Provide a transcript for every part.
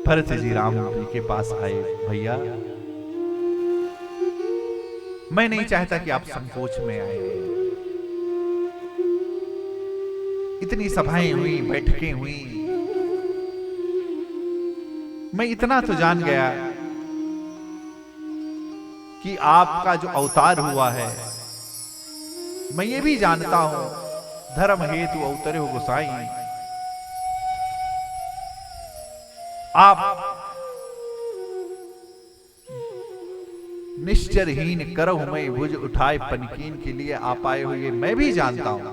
भरत जी राम जी के पास आए, भैया मैं नहीं चाहता कि आप संकोच में आए। इतनी सभाएं हुई, बैठकें हुई, मैं इतना तो जान गया कि आपका जो अवतार हुआ है, मैं ये भी जानता हूं धर्म हेतु अवतरे हो गोसाई। आप निश्चरहीन करहु मैं भुज उठाए पनकीन के लिए आप आए हो, ये मैं भी जानता हूं,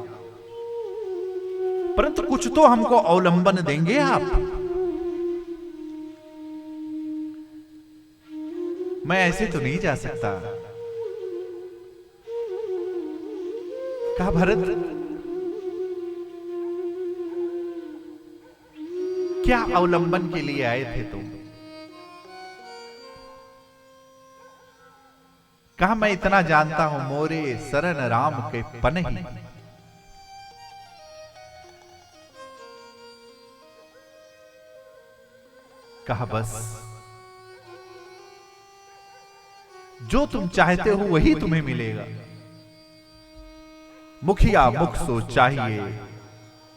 परंतु कुछ तो हमको अवलंबन देंगे आप। मैं ऐसे तो नहीं जा सकता। कहा भरत क्या अवलंबन के लिए आए थे तुम? कहा मैं इतना जानता हूं मोरे शरण राम के पनहि। कहा बस जो तुम चाहते हो वही तुम्हें मिलेगा। मुखिया मुख सो चाहिए,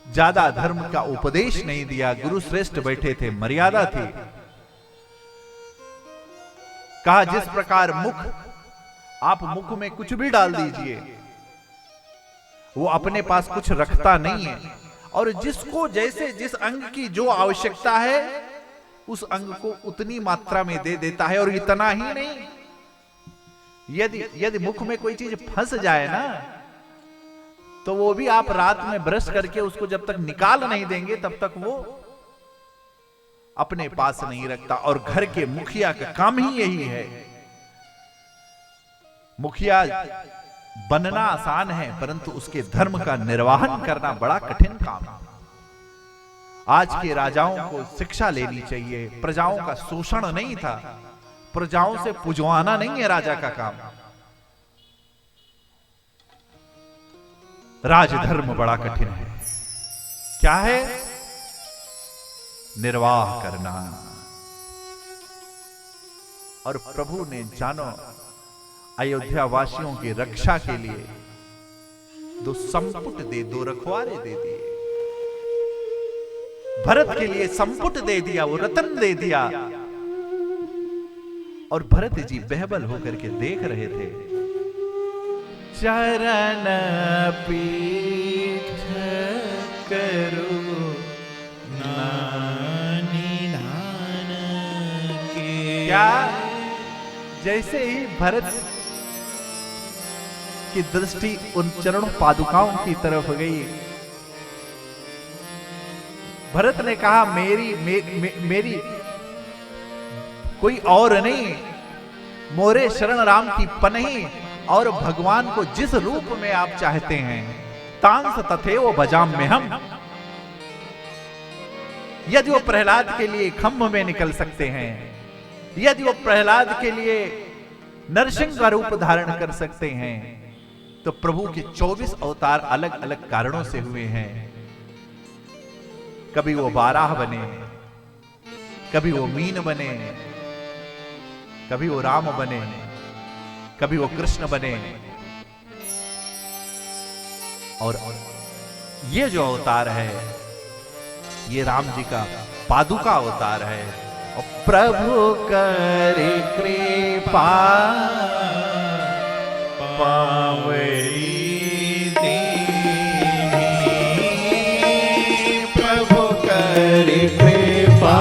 ज्यादा धर्म का उपदेश नहीं दिया। गुरु श्रेष्ठ बैठे थे, मर्यादा थी। कहा जिस प्रकार मुख, आप मुख में कुछ भी डाल दीजिए, वो अपने पास कुछ रखता नहीं है, और जिसको जैसे जिस अंग की जो आवश्यकता है उस अंग को उतनी मात्रा में दे देता है। और इतना ही नहीं, यदि मुख में कोई चीज फंस जाए ना, तो वो भी आप रात में ब्रश करके उसको जब तक निकाल नहीं देंगे तब तक वो अपने पास नहीं रखता। और घर के मुखिया का काम ही यही है। मुखिया बनना आसान है, परंतु उसके धर्म का निर्वहन करना बड़ा कठिन काम है। आज के राजाओं को शिक्षा लेनी चाहिए। प्रजाओं का शोषण नहीं था, प्रजाओं से पुजवाना नहीं है राजा का काम। राजधर्म बड़ा कठिन है। क्या है? निर्वाह करना। और प्रभु ने जानो अयोध्या वासियों की रक्षा के लिए 2 संपुट दे, 2 रखवारे दे दिए। भरत के लिए संपुट दे दिया, वो रतन दे दिया। और भरत जी बेहबल होकर के देख रहे थे। चरण पीठ करो नानिधान के। क्या? जैसे ही भरत की दृष्टि उन चरण पादुकाओं की तरफ गई, भरत ने कहा मेरी कोई और नहीं, मोरे शरण राम की पनहि। और भगवान को जिस रूप में आप चाहते हैं, तांस तथेव भजाम में हम। यदि वो प्रहलाद के लिए खम्भ में निकल सकते हैं, यदि वो प्रहलाद के लिए नरसिंह का रूप धारण कर सकते हैं, तो प्रभु के 24 अवतार अलग अलग कारणों से हुए हैं। कभी वो बाराह बने, कभी वो मीन बने, कभी वो राम बने, कभी वो कृष्ण बने। और ये जो अवतार है, ये राम जी का पादुका अवतार है। और प्रभु करे कृपा पावे दीनी, प्रभु करे कृपा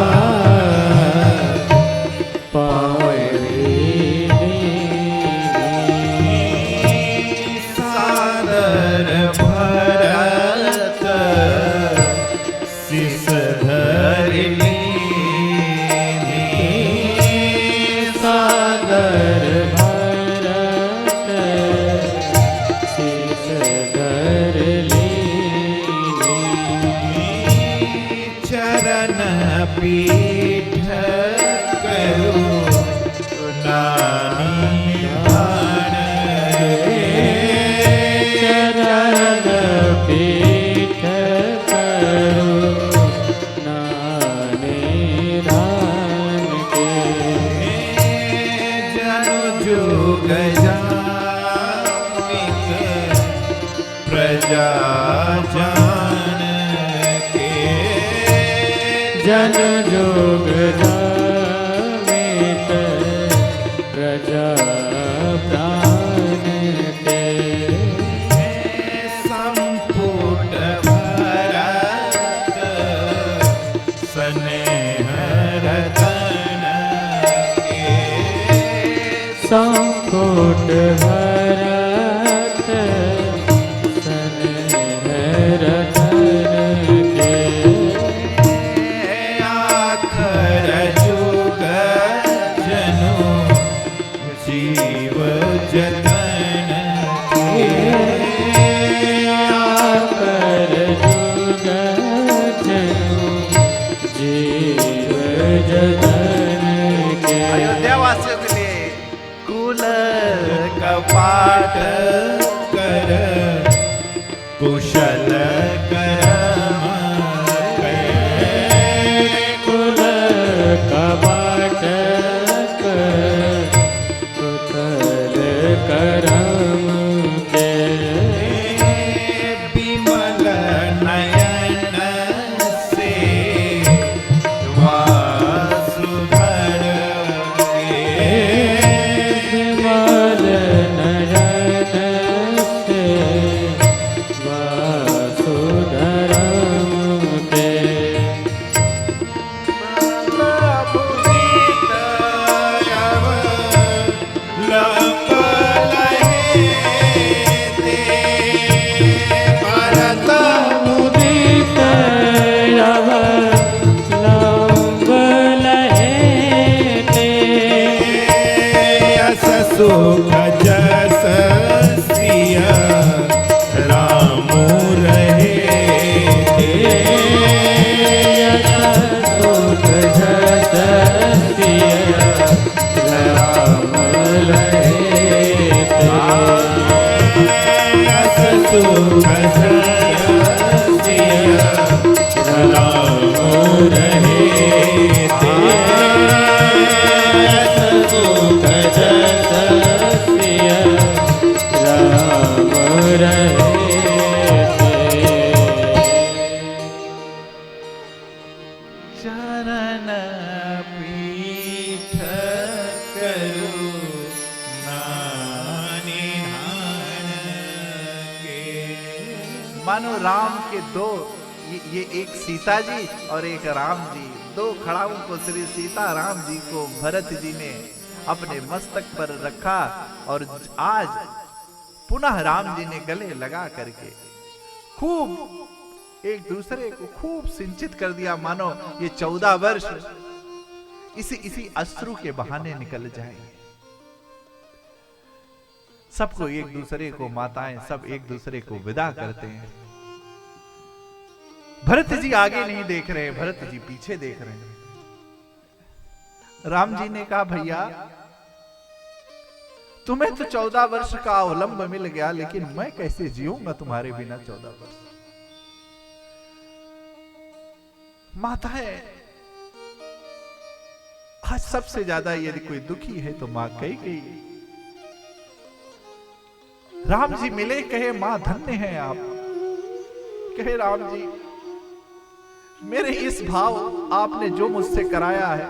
पावे दीनी। सादर भरत शिष धरि लीनी, सादर भरत शिष धरि लीनी। चरण पीठ करो नानिधान के। चरण पीठ करो नानिधान जन जोग धामित प्रजा प्राण ते संपुट भरत स्नेह रतन के संपुट भरत स्नेह रतन के आखर जुग जनु जीव जतन के आकर जुग जनु जीव जतन के अयोध्या वासियों के लिए कुल कपाट कर कुशल करम कुल कपाट कुशल करम के विमल नयन से वासुधर विमल नयन से वासुधरम के मुदित रव लंब लहेते सुख जस सिया राम रहे सुख जस सिया राम लहेते सुख सिया राम रहे सुख जस सिया राम रहेते चरण पीठ करू मानो राम के दो ये एक सीता जी और एक राम जी, दो खड़ाओं को श्री सीता राम जी को भरत जी ने अपने मस्तक पर रखा और आज पुनः राम जी ने गले लगा करके खूब एक दूसरे को खूब सिंचित कर दिया, मानो ये 14 वर्ष इसी अश्रु के बहाने निकल जाएंगे। सबको एक दूसरे को माताएं सब एक दूसरे को विदा करते हैं। भरत जी आगे नहीं देख रहे, भरत जी पीछे देख रहे हैं। राम जी ने कहा भैया तुम्हें तो 14 वर्ष का अवलंब मिल गया, लेकिन मैं कैसे जीऊंगा तुम्हारे बिना 14 वर्ष। माताएं आज सबसे ज्यादा यदि कोई दुखी है तो मां कैकेयी। राम जी मिले, कहे मां धन्य है आप। कहे राम जी मेरे इस भाव आपने जो मुझसे कराया है,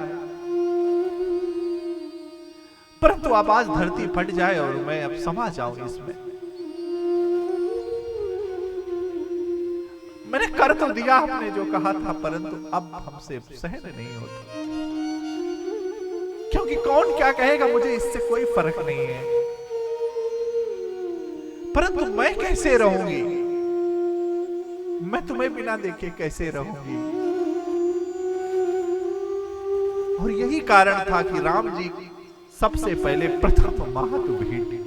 परंतु अब आज धरती फट जाए और मैं अब समा जाऊं इसमें। मैंने कर तो दिया आपने जो कहा था, परंतु अब हमसे सहन नहीं होता, क्योंकि कौन क्या कहेगा मुझे इससे कोई फर्क नहीं है, परंतु मैं कैसे रहूंगी, मैं तुम्हें बिना देखे कैसे रहूंगी। और यही कारण था कि राम जी सबसे पहले प्रथम महत भेंटे।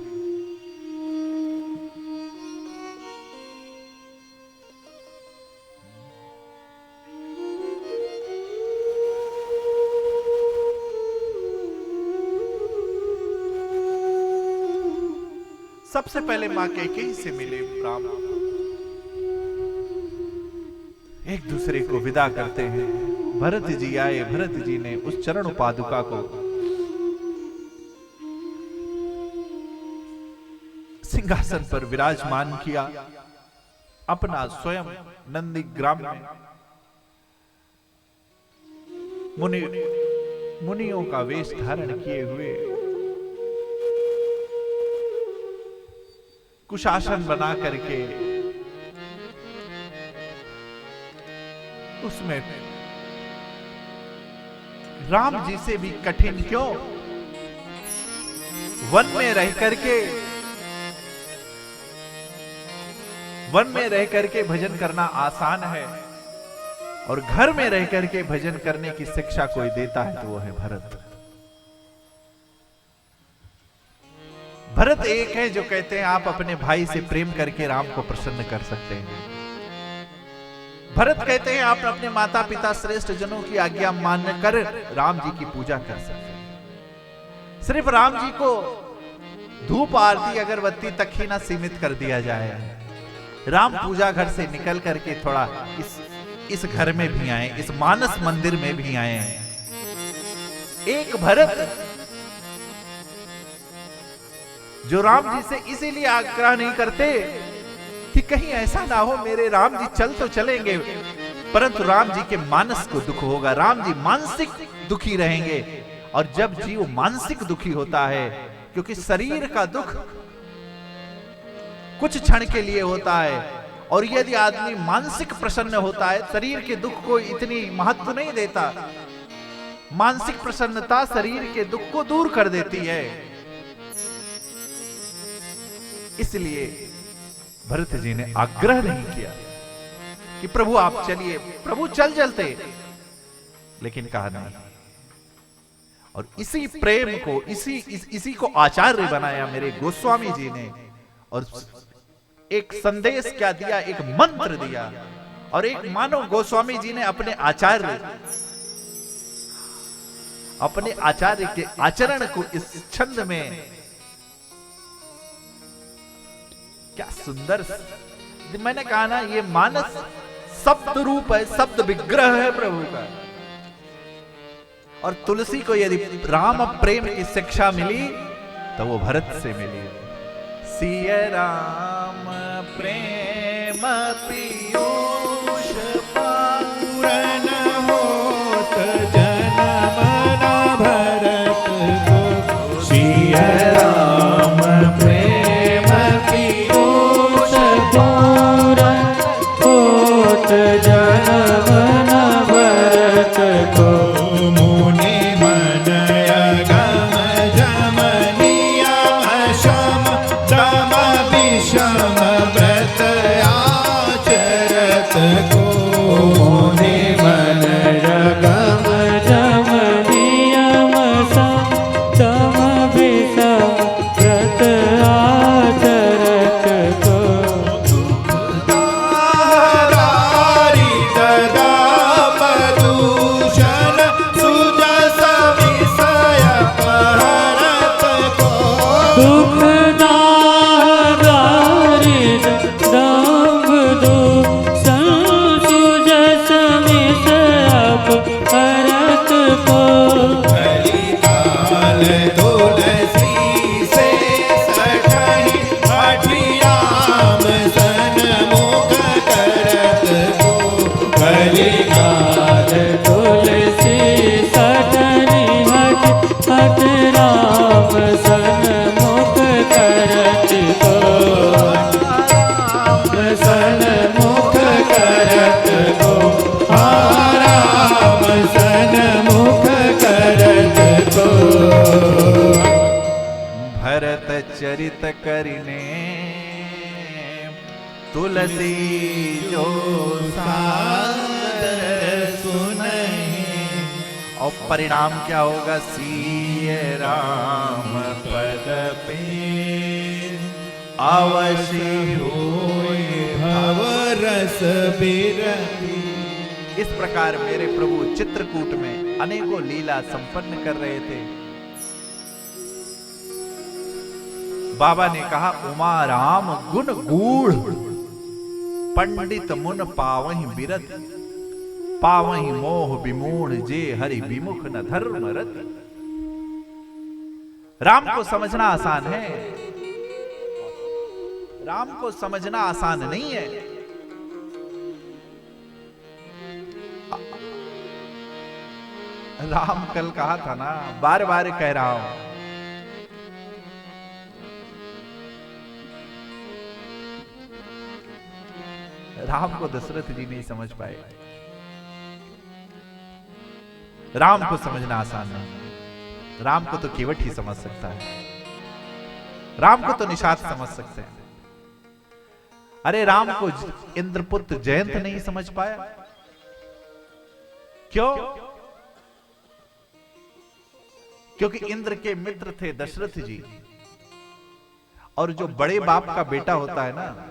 सबसे पहले मां कैकेयी से मिले राम, एक दूसरे को विदा करते हैं। भरत जी आए, भरत जी ने उस चरण पादुका को सिंहासन पर विराजमान किया, अपना स्वयं नंदीग्राम में मुनियों का वेश धारण किए हुए कुशासन बना करके उसमें राम जी से भी कठिन क्यों, वन में रह करके भजन करना आसान है, और घर में रह करके भजन करने की शिक्षा कोई देता है तो वो है भरत। भरत एक है जो कहते हैं आप अपने भाई से प्रेम करके राम को प्रसन्न कर सकते हैं। भरत कहते हैं आप अपने माता पिता श्रेष्ठ जनों की आज्ञा मानकर राम जी की पूजा कर सकते हैं। सिर्फ राम जी को धूप आरती अगरबत्ती तक ही ना सीमित कर दिया जाए, राम पूजा घर से निकल करके थोड़ा इस घर में भी आए, इस मानस मंदिर में भी आए। एक भरत जो राम जी से इसीलिए आग्रह नहीं करते कि कहीं ऐसा ना हो मेरे राम जी चल तो चलेंगे परंतु राम जी के मानस को दुख होगा, राम जी मानसिक दुखी रहेंगे। और जब जीव मानसिक दुखी होता है, क्योंकि शरीर का दुख कुछ क्षण के लिए होता है, और यदि आदमी मानसिक प्रसन्न होता है, शरीर के दुख को इतनी महत्व नहीं देता, मानसिक प्रसन्नता शरीर के दुख को दूर कर देती है। इसलिए भरत जी ने आग्रह नहीं किया कि प्रभु आप चलिए, प्रभु चलते, लेकिन कहा नहीं। और इसी प्रेम को इसी को आचार्य बनाया मेरे गोस्वामी जी ने, और एक संदेश क्या दिया, एक मंत्र दिया। और एक मानो गोस्वामी जी ने अपने आचार्य के आचरण को इस छंद में क्या सुंदर, मैंने कहा ना ये मानस शब्द रूप है, शब्द विग्रह है प्रभु का। और तुलसी को यदि राम प्रेम की शिक्षा मिली तो वो भरत से मिली। सिय राम प्रेम पीयूष पूरन होत जन्म न भरत को। सिय राम प्रेम पीयूष पूरन होत जन्म न भरत को। चरित करिने तुलसी जो सादर सुनहि। और परिणाम क्या होगा, सिय राम पद पे अवश्य होय भव रस बिरही। इस प्रकार मेरे प्रभु चित्रकूट में अनेकों लीला संपन्न कर रहे थे। बाबा ने कहा उमा राम गुण गूढ़ पंडित मुन पावहि बिरत। पावहि मोह विमूढ़ जे हरि विमुख न धर्म रत। राम को समझना आसान है, राम को समझना आसान नहीं है। राम कल कहा था ना, बार बार कह रहा हूं, राम को दशरथ जी नहीं समझ पाए। राम को समझना आसान नहीं, राम को तो केवट ही समझ सकता है, राम को तो निषाद समझ सकते हैं। अरे राम को इंद्रपुत्र जयंत नहीं समझ पाया, क्यों? क्योंकि इंद्र के मित्र थे दशरथ जी, और जो बड़े बाप का बेटा होता है ना,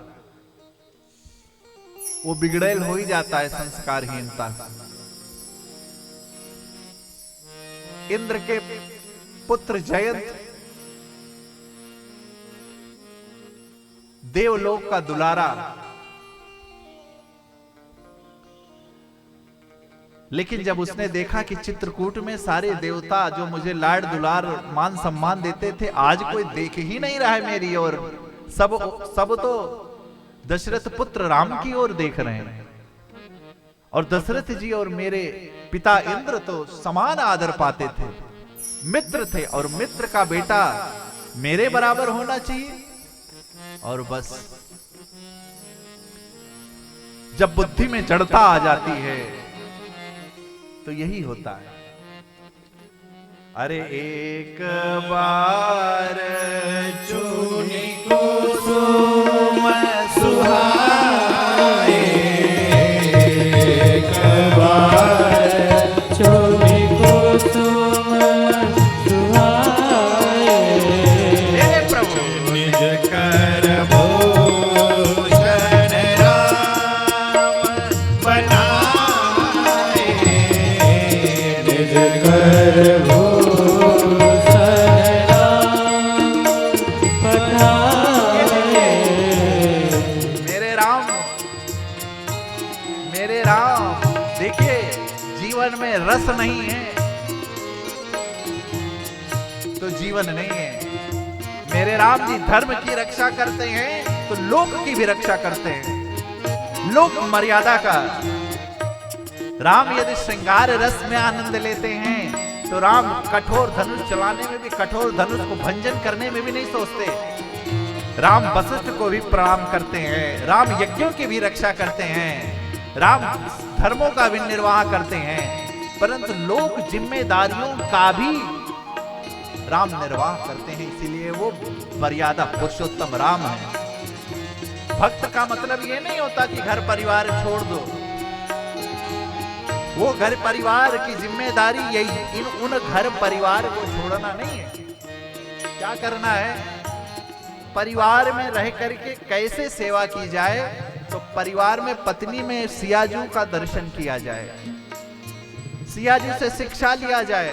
वो बिगड़ेल हो ही जाता है संस्कारहीनता। इंद्र के पुत्र जयंत देवलोक का दुलारा, लेकिन जब उसने देखा कि चित्रकूट में सारे देवता जो मुझे लाड दुलार मान सम्मान देते थे, आज कोई देख ही नहीं रहा है मेरी ओर, सब तो दशरथ पुत्र राम की ओर देख रहे हैं, और दशरथ जी और मेरे पिता इंद्र तो समान आदर पाते थे, मित्र थे, और मित्र का बेटा मेरे बराबर होना चाहिए। और बस जब बुद्धि में जड़ता आ जाती है तो यही होता है। अरे एक बार चुनी कुसुम सुहाए, एक बार चुनी कुसुम सुहाए, हे प्रभु निज कर भूषण राम बनाए, निज कर भूषण राम बनाए। मेरे राम देखिए, जीवन में रस नहीं है तो जीवन नहीं है। मेरे राम जी धर्म की रक्षा करते हैं तो लोक की भी रक्षा करते हैं, लोक मर्यादा का। राम यदि श्रृंगार रस में आनंद लेते हैं तो राम कठोर धनुष चलाने में भी, कठोर धनुष को भंजन करने में भी नहीं सोचते। राम वशिष्ठ को भी प्रणाम करते हैं, राम यज्ञों की भी रक्षा करते हैं, राम धर्मों का भी निर्वाह करते हैं, परंतु लोक जिम्मेदारियों का भी राम निर्वाह करते हैं। इसीलिए वो मर्यादा पुरुषोत्तम राम है। भक्त का मतलब ये नहीं होता कि घर परिवार छोड़ दो, वो घर परिवार की जिम्मेदारी यही, उन घर परिवार को छोड़ना नहीं है। क्या करना है? परिवार में रह करके कैसे सेवा की जाए, तो परिवार में पत्नी में सियाजू का दर्शन किया जाए, सियाजू से शिक्षा लिया जाए,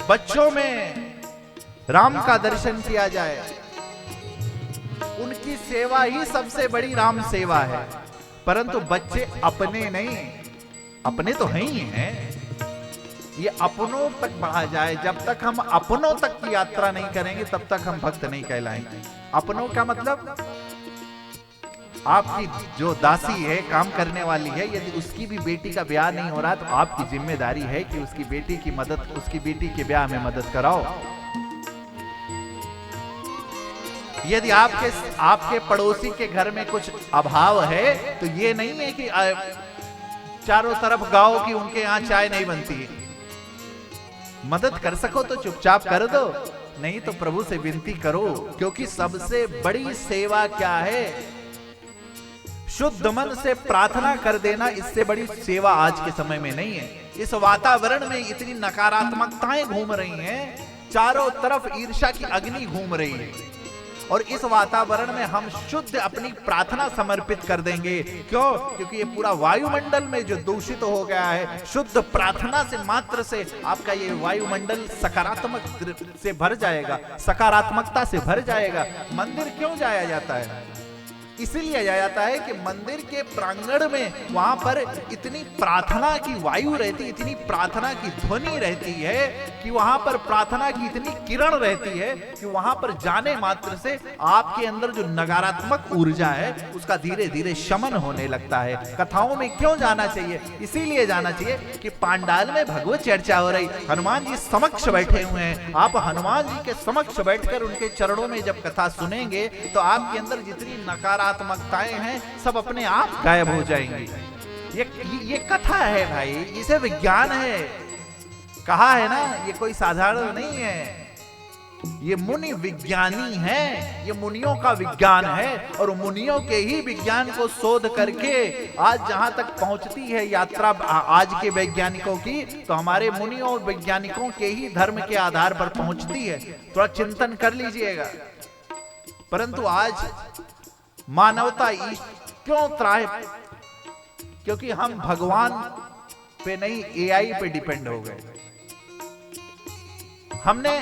बच्चों में राम का दर्शन किया जाए। उनकी सेवा ही सबसे बड़ी राम सेवा है। परंतु बच्चे अपने नहीं, अपने तो हैं ही हैं, ये अपनों तक बढ़ा जाए। जब तक हम अपनों तक की यात्रा नहीं करेंगे तब तक हम भक्त नहीं कहलाएंगे। अपनों का मतलब आपकी जो दासी है, काम करने वाली है, यदि उसकी भी बेटी का ब्याह नहीं हो रहा तो आपकी जिम्मेदारी है कि उसकी बेटी की मदद, उसकी बेटी के ब्याह में मदद कराओ। यदि आपके पड़ोसी के घर में कुछ अभाव है तो ये नहीं है कि चारों तरफ गाओ कि उनके यहां चाय नहीं बनती। मदद कर सको तो चुपचाप कर दो, नहीं तो प्रभु से विनती करो। क्योंकि सबसे बड़ी सेवा क्या है? शुद्ध मन से प्रार्थना कर देना, इससे बड़ी सेवा आज के समय में नहीं है। इस वातावरण में इतनी नकारात्मकताएं घूम रही हैं, चारों तरफ ईर्ष्या की अग्नि घूम रही है, और इस वातावरण में हम शुद्ध अपनी प्रार्थना समर्पित कर देंगे। क्यों? क्योंकि ये पूरा वायुमंडल में जो दूषित हो गया है, शुद्ध प्रार्थना से मात्र से आपका ये वायुमंडल सकारात्मक से भर जाएगा, सकारात्मकता से भर जाएगा। मंदिर क्यों जाया जाता है? इसीलिए जाता है कि मंदिर के प्रांगण में वहां पर इतनी प्रार्थना की वायु रहती, इतनी प्रार्थना की ध्वनि रहती है कि वहां पर प्रार्थना की इतनी किरण रहती है कि वहां पर जाने मात्र से आपके अंदर जो नकारात्मक ऊर्जा है उसका धीरे धीरे शमन होने लगता है। कथाओं में क्यों जाना चाहिए? इसीलिए जाना चाहिए कि पांडाल में भगवत चर्चा हो रही, हनुमान जी समक्ष बैठे हुए हैं, आप हनुमान जी के समक्ष बैठकर उनके चरणों में जब कथा सुनेंगे तो आपके अंदर जितनी नकारात्मकताएं हैं सब अपने आप गायब हो जाएंगी। ये कथा है भाई, इसे विज्ञान है, कहा है ना, ये कोई साधारण नहीं है, ये मुनि विज्ञानी है, ये मुनियों का विज्ञान है और मुनियों के ही विज्ञान को शोध करके आज जहां तक पहुंचती है यात्रा आज के वैज्ञानिकों की, तो हमारे मुनियों और वैज्ञानिकों के ही धर्म के आधार पर पहुंचती है। थोड़ा चिंतन कर लीजिएगा। परंतु आज मानवता क्यों त्राहे? क्योंकि हम भगवान पे नहीं एआई पे डिपेंड हो गए। हमने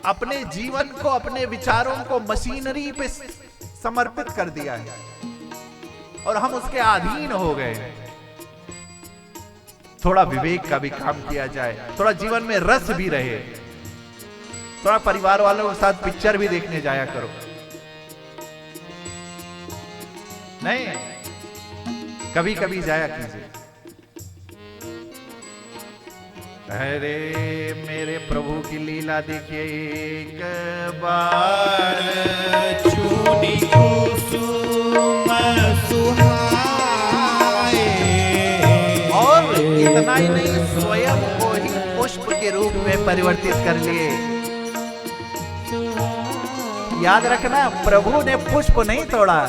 अपने जीवन को, अपने विचारों को मशीनरी पे समर्पित कर दिया है और हम उसके अधीन हो गए। थोड़ा विवेक का भी काम किया जाए, थोड़ा जीवन में रस भी रहे, थोड़ा परिवार वालों के साथ पिक्चर भी देखने जाया करो। नहीं, कभी कभी जाया कीजिए। अरे मेरे प्रभु की लीला देखिए, एक बार चूनी कुसुम सुहाए, और इतना ही नहीं, स्वयं को ही पुष्प के रूप में परिवर्तित कर लिए। याद रखना, प्रभु ने पुष्प नहीं तोड़ा,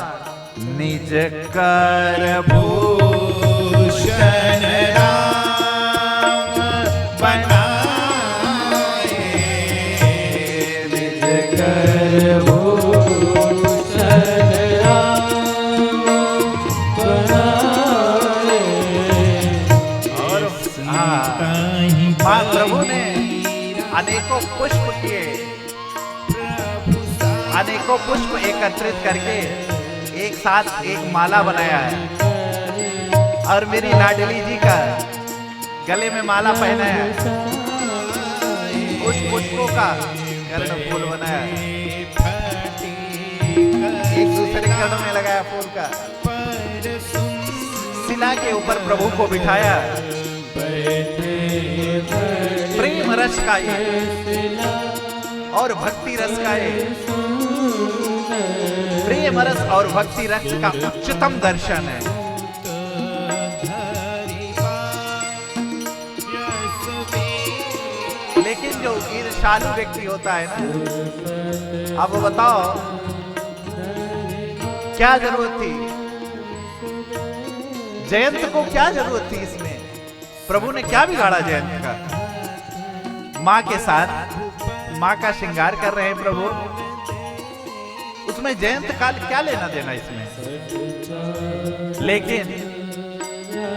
निज कर भूषण राम बनाए, निज कर भूषण राम बनाए। और प्रभु ने अनेकों पुष्प किए, अनेकों पुष्प एकत्रित करके एक साथ एक माला बनाया है और मेरी लाडली जी का गले में माला पहना है, उस पुष्पों का कर्ण फूल बनाया है, एक दूसरे कर्ण में लगाया फूल का, शिला के ऊपर प्रभु को बिठाया। प्रेम रस का ये और भक्ति रस का ये, प्रेम रस और भक्ति रस का उच्चतम दर्शन है। लेकिन जो ईर्ष्यालु व्यक्ति होता है ना, अब बताओ क्या जरूरत थी? जयंत को क्या जरूरत थी इसमें? प्रभु ने क्या बिगाड़ा जयंत का? माँ के साथ माँ का श्रृंगार कर रहे हैं प्रभु, उसमें जयंत काल क्या लेना देना इसमें? लेकिन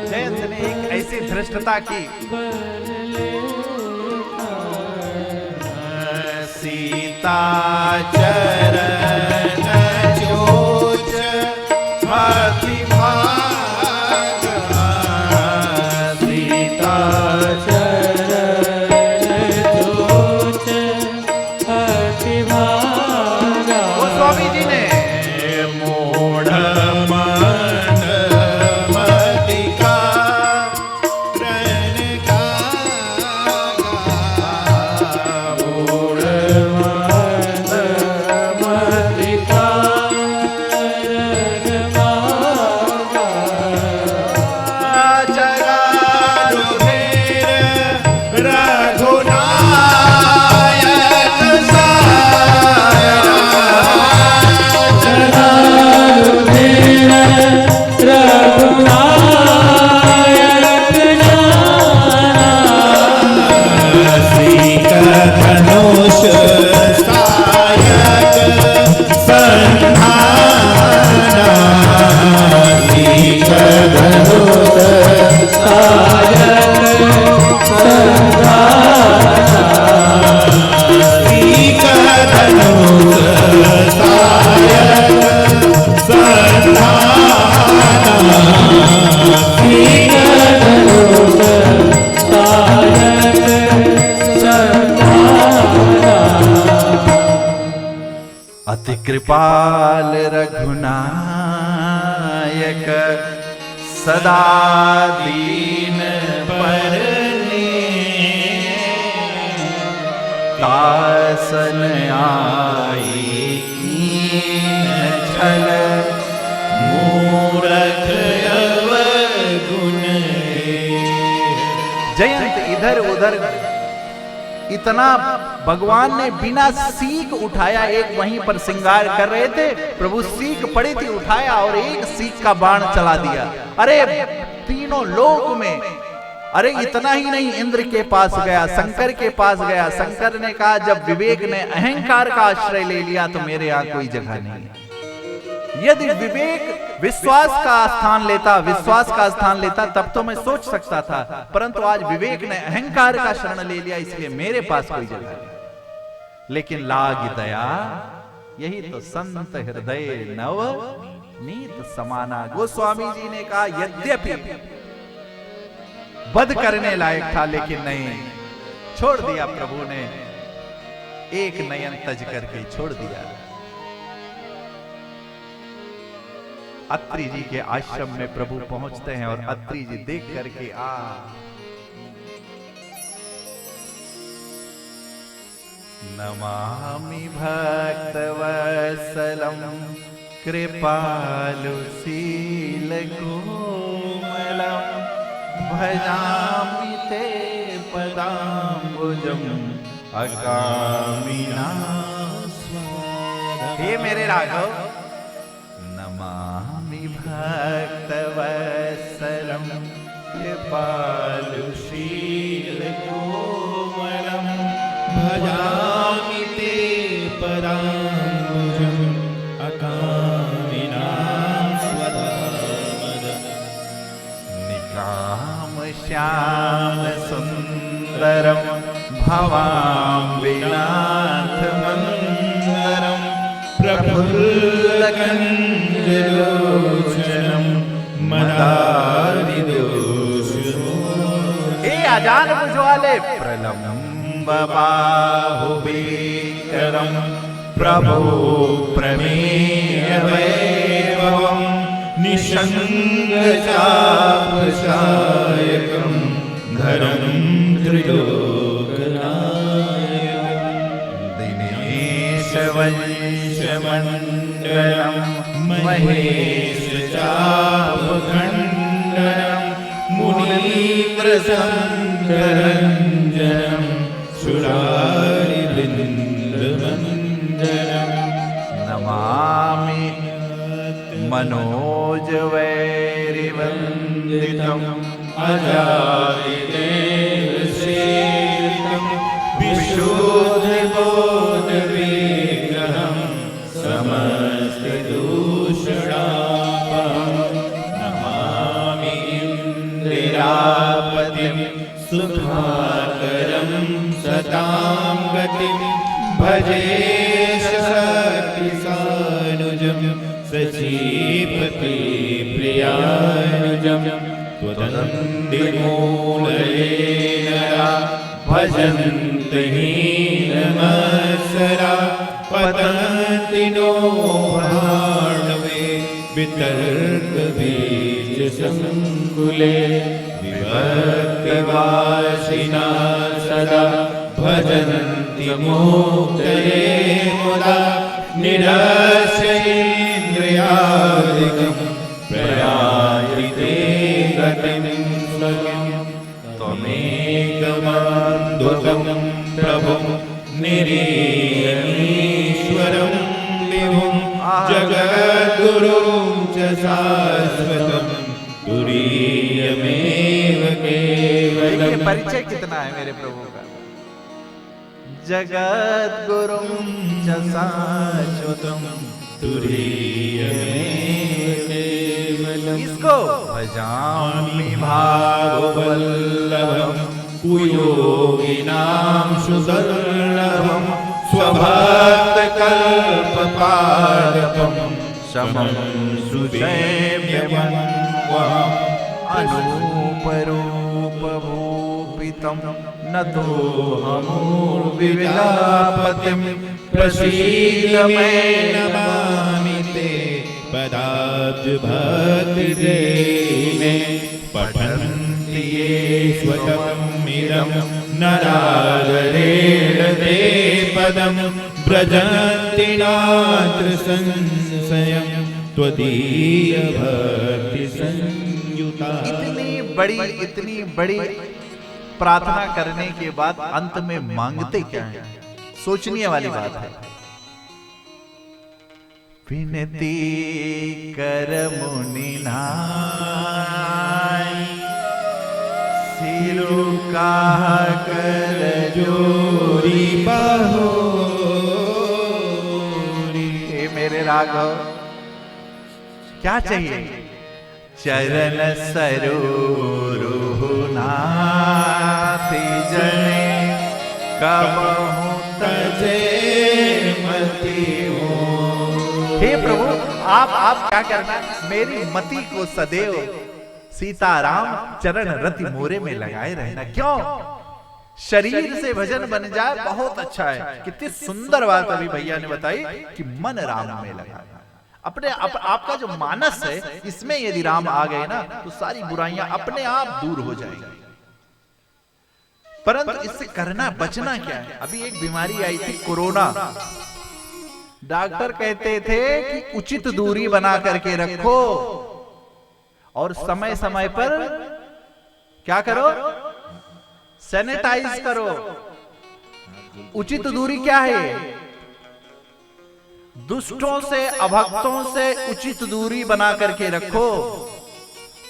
जयंत ने एक ऐसी धृष्टता की, सीता चरण जोच अति भागा, सीता स्वामी जी ने मोड़ मन मतिका रण का, मोड़ मन मतिका रण कृपाल रघुनायक सदा दीन परने दासन आई कीन छल मूरख अवगुण। जयंत इधर उधर इतना भगवान ने बिना सीख उठाया, एक वहीं पर श्रृंगार कर रहे थे, प्रभु सीख पड़ी थी, उठाया और एक सीख का बाण चला दिया। अरे तीनों लोक में, अरे इतना ही नहीं, इंद्र के पास गया, शंकर के पास गया। शंकर ने कहा जब विवेक ने अहंकार का आश्रय ले लिया तो मेरे यहां कोई जगह नहीं है। यदि विवेक विश्वास का स्थान लेता तब तो मैं सोच सकता था, परंतु आज विवेक ने अहंकार का शरण ले लिया, इसलिए मेरे पास कोई जगह नहीं। लेकिन लाग दया यही तो संत हृदय नव नीत समाना। गोस्वामी जी ने कहा यद्यपि वध करने लायक था, लेकिन नहीं, छोड़ दिया प्रभु ने, एक नयन तज करके छोड़ दिया। अत्रि जी के आश्रम में प्रभु पहुंचते हैं और अत्रि जी देख करके नमामि भक्तवत्सलं कृपालुशील कोमलं भजामि ते पदाम्बुजम् अकामिना। हे मेरे राघव, नमामि भक्तवत्सलं कृपालुशील कोमलं भजामि ते पदाम्बुजम् अकामिनां स्वधामदम्। निकाम श्याम सुंदरम भवाम्बिनाथ मंदरम प्रफुल्लकञ्जलोचनं मदारिदोषमोचनं। हे अजान बुझवाले, प्रलम्ब बाहुभीकरं प्रभो प्रमेय वैभवं निषङ्गचापशायकं धरं त्रिलोकनायकं। दिनेश वंशमण्डलं महेश चापखण्डनं मुनीन्द्रशङ्करञ्जनं सुरारिवृन्दमञ्जनं। नमामि मनोजवैरिवन्दितं अजादिदेवसेवितं विशुद्धबोधविग्रहं समस्तदूषणापहं। नमामि इन्दिरापतिं सुधाकरं सतां गतिं भजेश शक्तिसानुजं सचीपति प्रियानुजं। त्वदन्तिमूलये नरा भजन्ति हीनमत्सरा पतन्ति नो भाण्डवे वितर्कबीजसङ्कुले। विभक्तिवासिना सदा भजन्ति मुक्तये मुदा निरस्येन्द्रियादिकं प्रयान्ति ते गतिं स्वकीं। त्वमेकमद्भुतं प्रभुं निरीयमीश्वरं विभुं जगद्गुरुं च शाश्वतं तुरीयमेव केवलम्। परिचय कितना है मेरे प्रभु का। जगद्गुरुं च शाश्वतं तुरीयमेव केवलम्। इसको भजामि भाववल्लभं कुयोगिनां सुदुर्लभं स्वभक्तकल्पपादपं समं सुसेव्यं। अनूपरूपभूपित कृतं न तो विविलापतिं प्रसीद मे नमामि ते पदाब्ज भक्ति देने पठन्ति ये स्वतमिदं नरादरेण ते पदं व्रजन्ति नात्र संशयं त्वदीय भक्ति संयुता। इतनी बड़ी प्रार्थना करने के बाद अंत में मांगते क्या है, सोचने वाली बात है। विनती कर मुनिनाय सिरु का कर जोरी बहोरी। हे मेरे राघव, क्या चाहिए? चरण सरोरुनाथि जने कबहु तजे मति हो। हे प्रभु, आप क्या करना, मेरी मति को सदैव सीताराम चरण रति मोरे में लगाए रहना। क्यों? शरीर से भजन बन जाए बहुत अच्छा है। कितनी सुंदर बात अभी भैया ने बताई कि मन राम में लगा। अपने आपका जो मानस है, इसमें यदि राम आ गए ना तो सारी बुराइयां अपने आप दूर हो जाएंगी। परंतु इससे करना बचना क्या है? अभी एक बीमारी आई थी, कोरोना। डॉक्टर कहते थे कि उचित दूरी बना करके रखो और समय समय पर क्या करो, सैनिटाइज करो। उचित दूरी क्या है? दुष्टों से, अभक्तों से उचित दूरी बना करके रखो।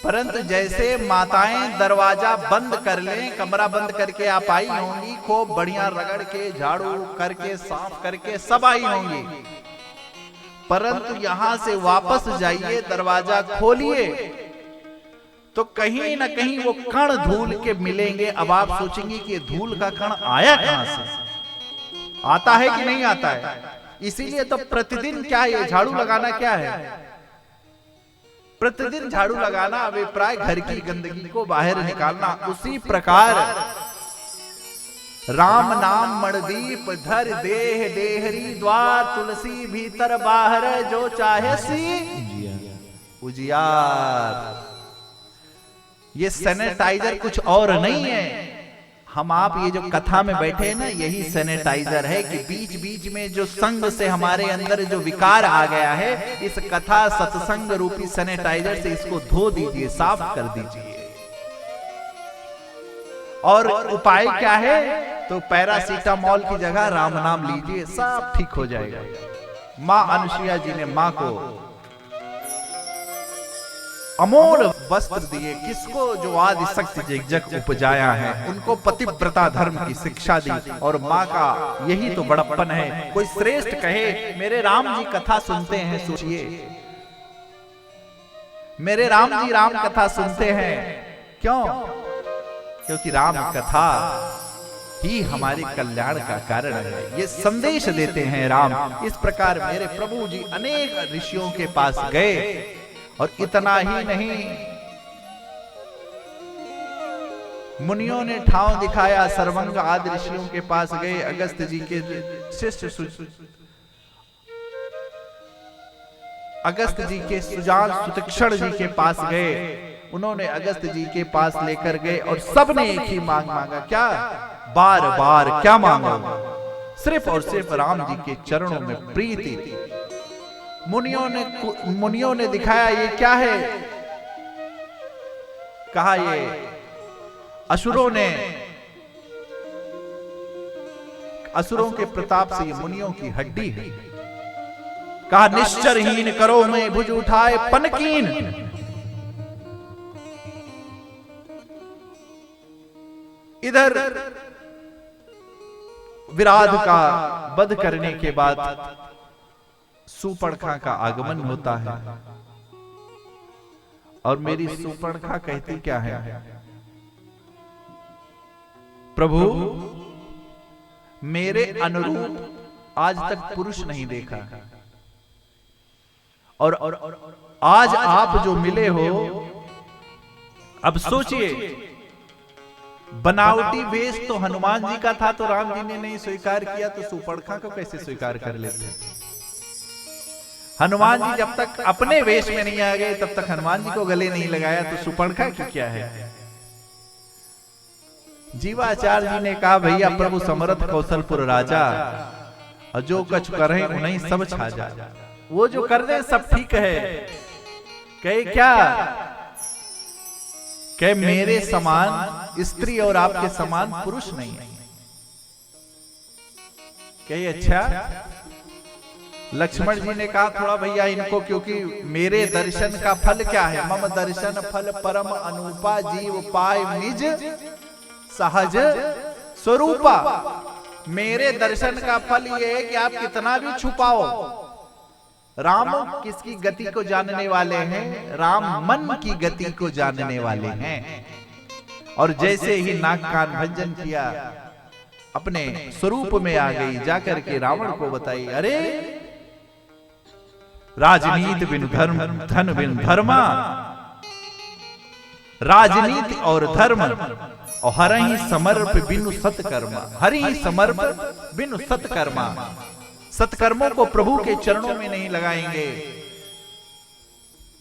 परंतु जैसे माताएं दरवाजा बंद कर लें, कमरा बंद करके आप आई होंगी, खूब बढ़िया रगड़ के, झाड़ू करके, साफ करके सब आई होंगी। परंतु यहां से वापस जाइए, दरवाजा खोलिए तो कहीं ना कहीं वो कण धूल के मिलेंगे। अब आप सोचेंगे कि ये धूल का कण आया कहां से? आता है कि नहीं आता है? इसीलिए तो प्रतिदिन क्या है, झाड़ू लगाना क्या है? प्रतिदिन झाड़ू लगाना, अभिप्राय घर की गंदगी को बाहर निकालना। उसी प्रकार राम नाम मणदीप धर देह देहरी द्वार, तुलसी भीतर बाहर जो चाहे सी उजियार। ये सैनिटाइजर कुछ और नहीं है। हम आप ये जो कथा में बैठे हैं ना, यही सैनिटाइजर है कि बीच बीच में जो संग से हमारे अंदर जो विकार आ गया है, इस कथा सत्संग रूपी सैनिटाइजर से इसको धो दीजिए, साफ कर दीजिए। और उपाय क्या है? तो पैरासीटामॉल की जगह राम नाम लीजिए, सब ठीक हो जाएगा। मां अनुसुईया जी ने मां को अमोल वस्त्र दिए। किसको? जो आदि शक्ति जग उपजाया है, उनको पतिव्रता धर्म की शिक्षा दी। और माँ का यही तो बड़प्पन है। कोई श्रेष्ठ कहे मेरे राम जी कथा सुनते हैं, सोचिए, मेरे राम जी राम कथा सुनते हैं। क्यों? क्योंकि राम कथा ही हमारे कल्याण का कारण है। ये संदेश देते हैं राम। इस प्रकार मेरे प्रभु जी अनेक ऋषियों के पास गए, और इतना ही नहीं, मुनियों ने ठाव दिखाया। सर्वंग आदि ऋषियों के पास गए, अगस्त जी के शिष्य अगस्त जी के सुजान सुतीक्षण जी के पास गए। उन्होंने अगस्त जी के पास लेकर गए और सबने एक ही मांग मांगा। क्या? बार बार क्या मांगा? सिर्फ और सिर्फ राम जी के चरणों में प्रीति। मुनियों ने दिखाया ये क्या है? कहा ये असुरों के प्रताप से ये मुनियों की हड्डी है। कहा निश्चरहीन करो मैं भुज उठाए पनकीन। इधर विराध का वध करने के बाद सूर्पणखा का आगमन होता है। और मेरी सूर्पणखा कहती क्या है? प्रभु, मेरे अनुरूप आज तक पुरुष नहीं देखा, और आज आप जो मिले हो, अब सोचिए बनावटी वेश तो हनुमान जी का था, तो राम जी ने नहीं स्वीकार किया, तो सुपर्णखा को कैसे स्वीकार कर लेते? हनुमान जी जब तक अपने वेश में नहीं आ गए तब तक हनुमान जी को गले नहीं लगाया, तो सुपर्णखा की क्या है? जीवाचार्य जी ने कहा, भैया प्रभु समर्थ कौशलपुर राजा, और जो कछ करे उन्हीं सब छा जा। वो जो कर दे सब ठीक है, कहे क्या? कहे मेरे समान स्त्री और आपके समान पुरुष नहीं है। कहे अच्छा। लक्ष्मण जी ने कहा, थोड़ा भैया इनको, क्योंकि मेरे दर्शन का फल क्या है? मम दर्शन फल परम अनुपा, जीव पाय निज सहज स्वरूपा। मेरे दर्शन का फल ये है कि आप कितना भी छुपाओ, राम किसकी गति को जानने वाले हैं? राम मन की गति को जानने वाले हैं। और जैसे ही नाक कान भंजन किया, अपने स्वरूप में आ गई, जाकर के रावण को बताई, अरे राजनीति बिन धर्म, धन बिन धर्मा, राजनीति और धर्म, और हरहि समर्प बिनु सत्कर्मा। हरि समर्प बिनु सत्कर्मा। सत्कर्मों को प्रभु के चरणों में नहीं लगाएंगे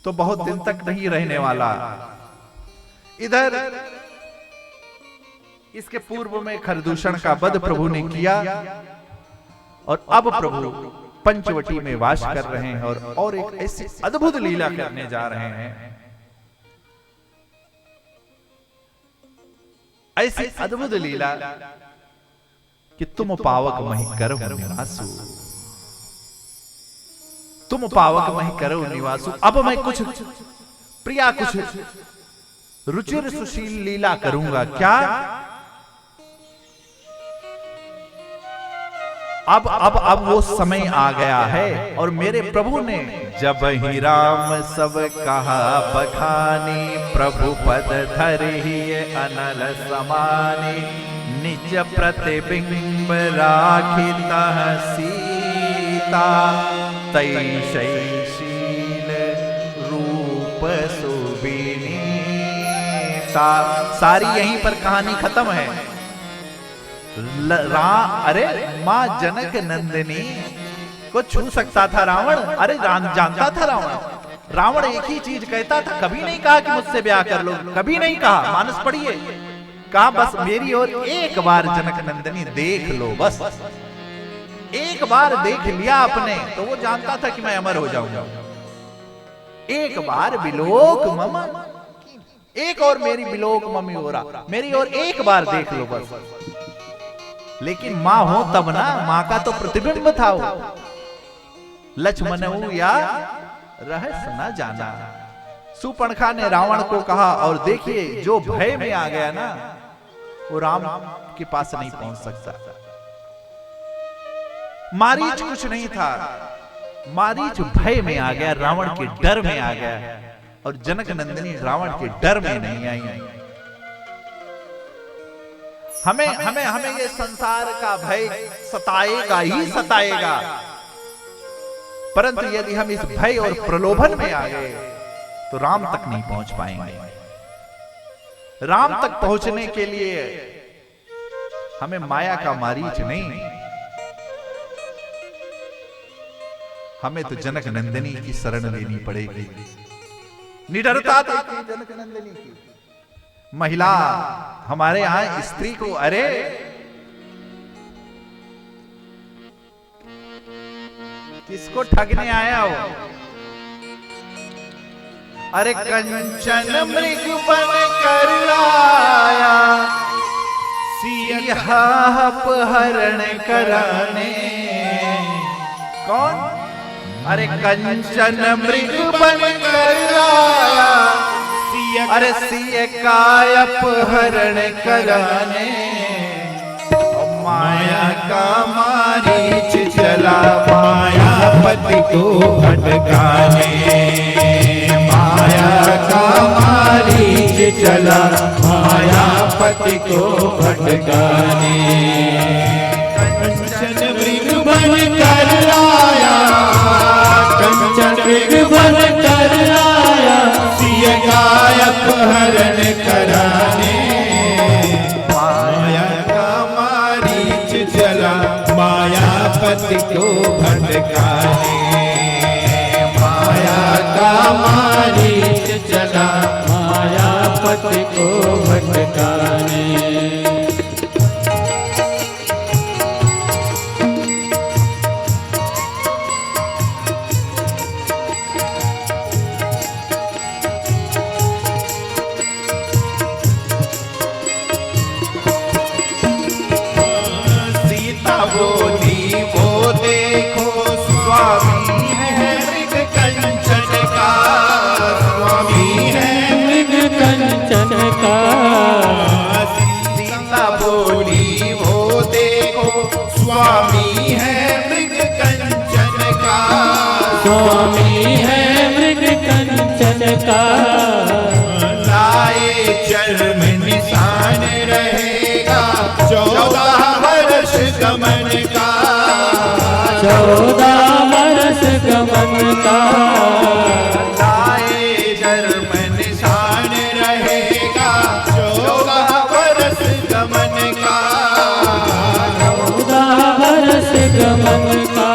तो बहुत दिन तक नहीं रहने वाला। इधर इसके पूर्व में खरदूषण का वध प्रभु ने किया, और अब प्रभु पंचवटी में वास कर रहे हैं, और एक ऐसी अद्भुत लीला करने जा रहे हैं। ऐसी अद्भुत लीला कि तुम पावक मही करो निवासु, तुम पावक मही करो निवासु। अब मैं कुछ प्रिया, कुछ रुचिर सुशील लीला करूंगा। क्या? अब वो समय आ गया है, और मेरे प्रभु ने जब ही राम सब कहा बखानी, प्रभु पद धरि अनल समानी, निज प्रतिबिंब राखी तह सीता, तै शैशील रूप सुबिनीता। सारी यहीं पर कहानी खत्म है। अरे माँ जनक नंदिनी को छू सकता था रावण? अरे जानता था रावण। रावण एक ही चीज कहता था, कभी नहीं कहा कि मुझसे ब्याह कर लो, कभी नहीं कहा। मानस पढ़िए, कहा बस मेरी ओर एक बार जनक नंदिनी देख लो, बस एक बार देख लिया आपने तो वो जानता था कि मैं अमर हो जाऊंगा। एक बार बिलोक मम, एक और मेरी बिलोक मम्मी हो रहा, मेरी ओर एक बार देख लो बस। लेकिन मां हो तब ना, मां का तो प्रतिबिंब था वो। लक्ष्मण या रहस्य न जाना। सुपर्णखा ने रावण को कहा, और देखिए जो भय में आ गया ना, वो राम के पास नहीं पहुंच सकता। मारीच कुछ नहीं था, मारीच भय में आ गया, रावण के डर में आ गया, और जनक नंदिनी रावण के डर में नहीं आई। हमें ये संसार का भय सताएगा ही सताएगा, परंतु यदि हम इस भय और प्रलोभन में आ गए तो राम तक नहीं पहुंच पाएंगे। राम तक पहुंचने के लिए हमें माया का मारीच नहीं, हमें तो जनक नंदिनी की शरण लेनी पड़ेगी। निडरता तो जनक नंदिनी की। महिला हमारे यहां स्त्री को, अरे किसको ठगने आया हो? अरे कंचन मृग बन कर आया, सिया अपहरण कराने। कौन? अरे कंचन मृग बन कर आया, अरे सिया का अपहरण कराने। माया का मारीच चला मायापति को भटकाने। माया का मारीच चला मायापति को भटकाने। कंचन मृग बन कर आया, कंचन मृग बन कर आया, सिया का अपहरण कराने। मायापति को भटकाने, माया का मारीच चला मायापति को भटकाने। सीता बोली वो देखो स्वामी है मृग कंचन का, स्वामी है मृग कंचन का। सीता बोली वो देखो स्वामी है मृग कंचन का, स्वामी है मृग कंचन का। लाए चर्म निशान रहेगा 14 वर्ष गमन का, 14 वर्ष गमन का। लाए चर्म निशान रहेगा 14 वर्ष गमन का, 14 वर्ष गमन का।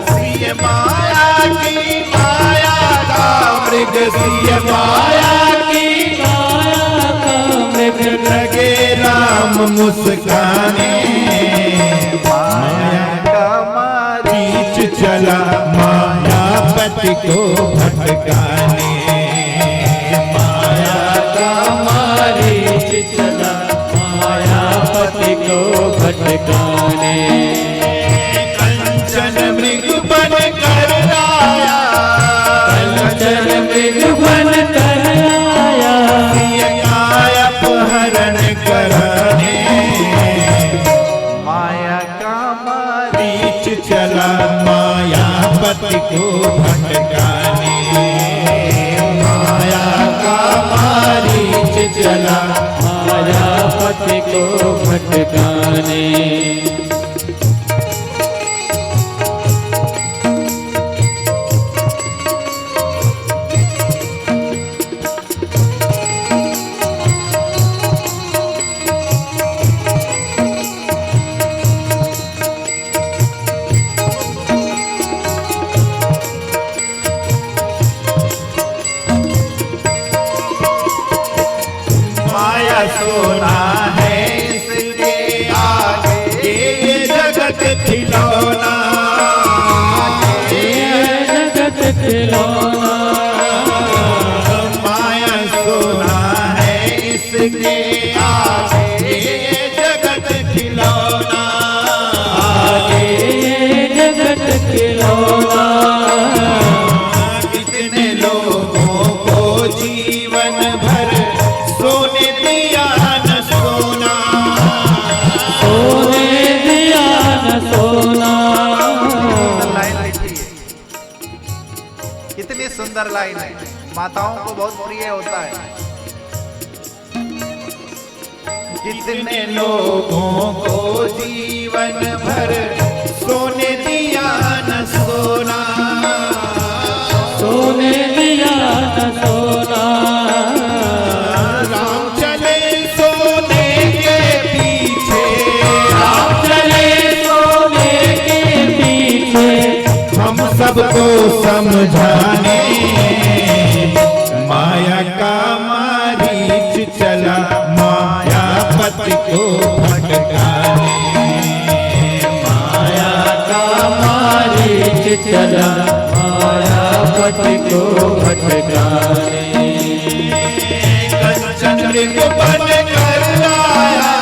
सिय माया की माया का मृग, सिय माया की माया का मृग लगे राम मुस्काने, माया का मारीच चला मायापति को भटकाने, माया का मारीच चला मायापति को भटकाने। कंचन मृग बन कर आया, कंचन मृग बन कर आया, सिय का अपहरण कराने, माया का मारीच चला मायापति को भटकाने, माया का मारीच चला मायापति को भटकाने। माया सोना है इसके आगे ये जगत खिलौना, ये जगत खिलौना। माया सोना है इसके आगे ये जगत खिलौना, ये जगत खिलौना। कितने लोगों को जीवन भर सोने दिया न सोना, सोने दिया न सोना। लाइन लिखी है, कितनी सुंदर लाइन है, माताओं को बहुत प्रिय होता है। कितने लोगों को जीवन भर सोने दिया न सोना, सोने दिया न सोना। राम चले सोने के पीछे, राम चले सोने के पीछे, हम सबको समझाने, माया का मारीच चला मायापति को भटकाने, माया का मारीच चला मायापति को भटकाने। कंचन मृग बन कर आया,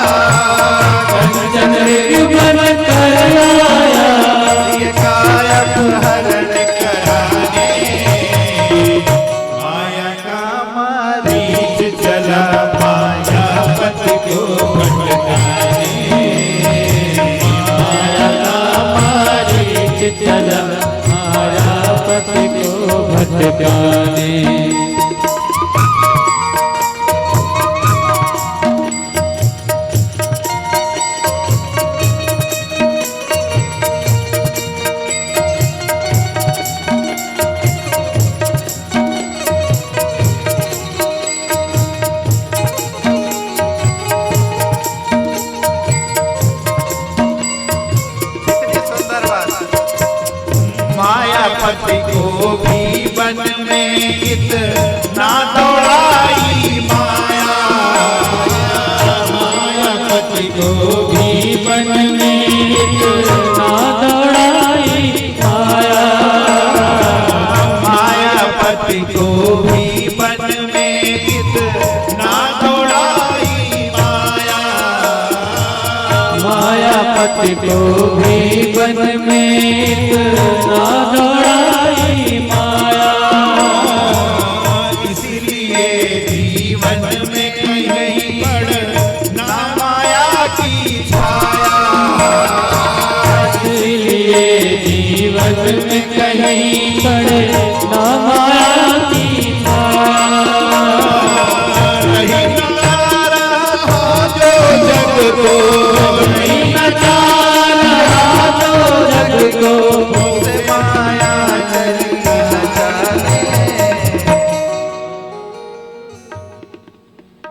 कंचन मृग बन कर आया, सिय का अपहरण कराने, माया का मारीच चला मायापति को भटकाने, माया का मारीच चला मायापति को भटकाने। मायापति को भी वन में इतना दौड़ाई माया। इसलिए जीवन में कहीं पड़ ना माया की छाया। इसलिए जीवन में कहीं पड़े ना माया की छाया। नहीं नचा रहा हो जो जग को, नहीं नचा रहा जो जग को, उसे माया चली नचाने।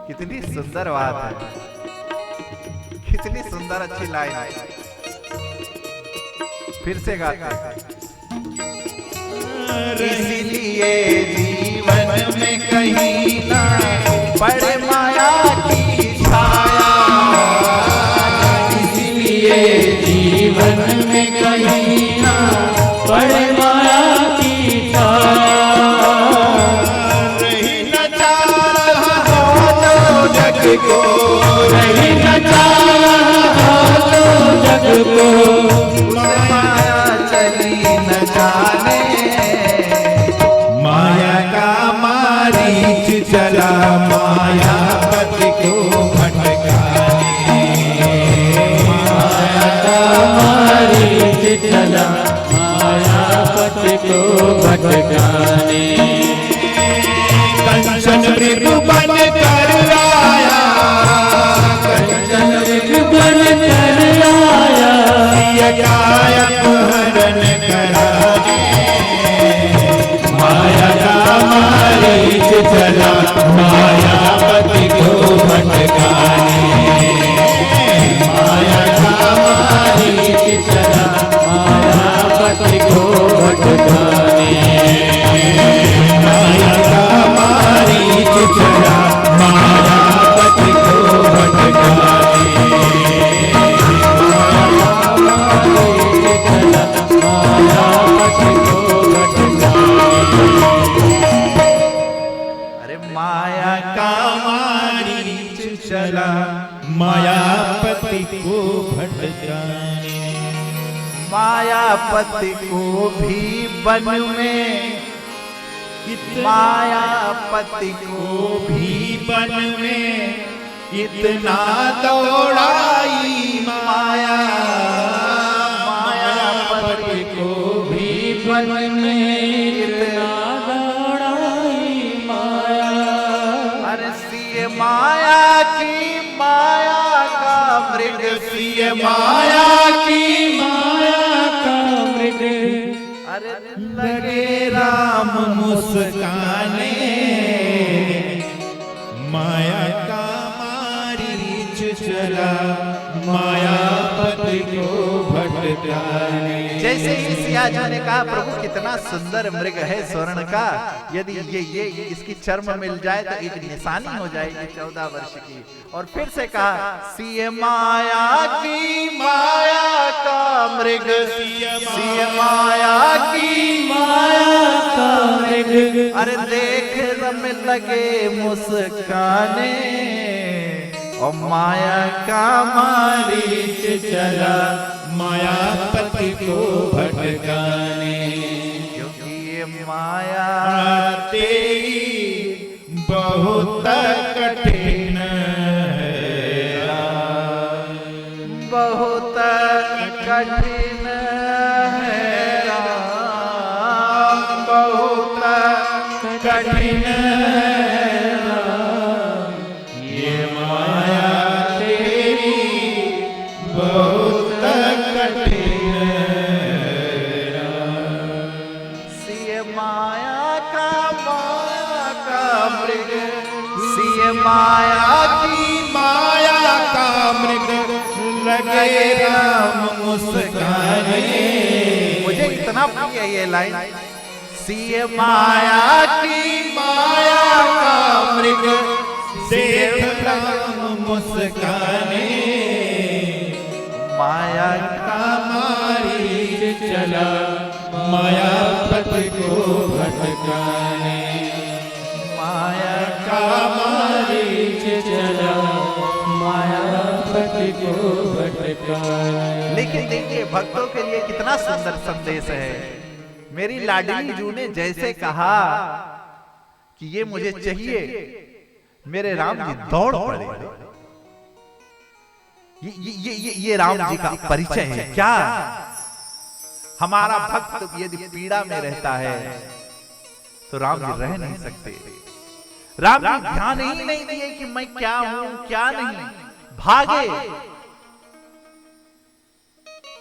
कितनी सुंदर बात है, कितनी सुंदर अच्छी लाइन है। फिर से गाते हैं। इसीलिए जीवन में कहीं ना बड़े माया की छाया। इसलिए जीवन में कहीं ना पड़े माया की छाया। नहीं नचा रहा हो जो जग को, नहीं नचा रहा जो जग को, उसे माया चली नचाने। माया का मारीच चला मायापति को भटकाने। माया का मारीच चला मायापति को भटकाने। कंचन मृग बन कर आया, कंचन मृग बन कर आया, सिया काय अपहरण कराने। माया का मारीच चला मायापति को भटकाने। माया का मारीच चला मायापति को भटकाने। माया का मारीच चला मायापति को भटकाने। मायापति को भटकाने। अरे माया का मारीच चला मायापति को भटकाने। मायापति को भी वन में, मायापति को भी वन में इतना दौड़ाई माया। मायापति को भी वन में इतना दौड़ाई माया। अरे सिए माया की माया का मृग, सिय माया की माया का मृग, अरे लगे राम मुस्काने। माया का मारीच चला मायापति को भटकाने। जैसे ही सिया जी ने कहा प्रभु कितना सुंदर मृग है स्वर्ण का, यदि ये इसकी चर्म मिल जाए तो एक निशानी हो जाएगी 14 वर्ष की। और फिर से कहा सिय माया की माया का मृग, सिय माया की माया का मृग, अरे देख रम लगे मुस्काने। और माया का मारीच चला मायापति को भटकाने। क्योंकि ये माया तेरी बहुत कठिन बहुत कठिन है राम, बहुत कठिन ये माया तेरी बहुत कठिन। सिय माया का मृग, सिय माया की माया का मृग लगे राम मुस्काने। मुझे इतना प्रिय है ये लाइन, सिय माया की माया का मृग देख राम मुस्काने। माया का मारीच चला मायापति को भटकाने। माया का मारीच चला माया पति को भटकाए। लेकिन देखिए भक्तों के लिए कितना सुंदर संदेश है। मेरी लाडली जू ने जैसे कहा कि ये मुझे चाहिए, मेरे राम जी दौड़ पड़े। ये राम जी का परिचय है क्या? हमारा भक्त यदि पीड़ा में रहता है तो राम जी रह नहीं सकते। राम जी ध्यान ही नहीं दिए कि मैं क्या हूं क्या नहीं, भागे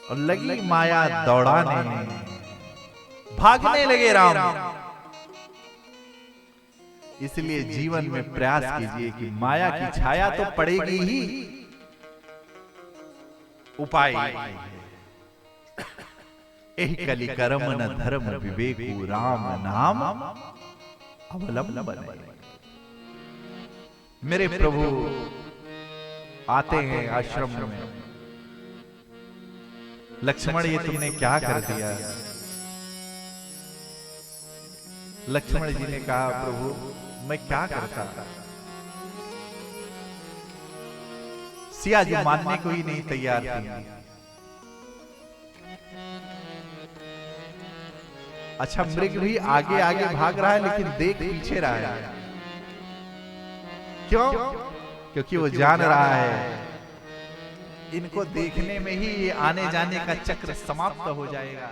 और लगी माया दौड़ाने, भागने लगे राम। इसलिए जीवन में प्रयास कीजिए कि माया की छाया तो पड़ेगी ही, उपाय एहि कलि कर्म न धर्म विवेकु राम नाम अवलंबन। मेरे प्रभु आते हैं आश्रम में, लक्ष्मण ये तुमने क्या कर दिया? लक्ष्मण जी ने कहा प्रभु मैं क्या करता? सिया जी मानने को ही नहीं तैयार थी। अच्छा मृग भी आगे आगे भाग रहा है लेकिन देख पीछे रहा है। क्यों? क्योंकि वो जान रहा है इनको देखने में ही आने जाने का चक्र समाप्त हो जाएगा।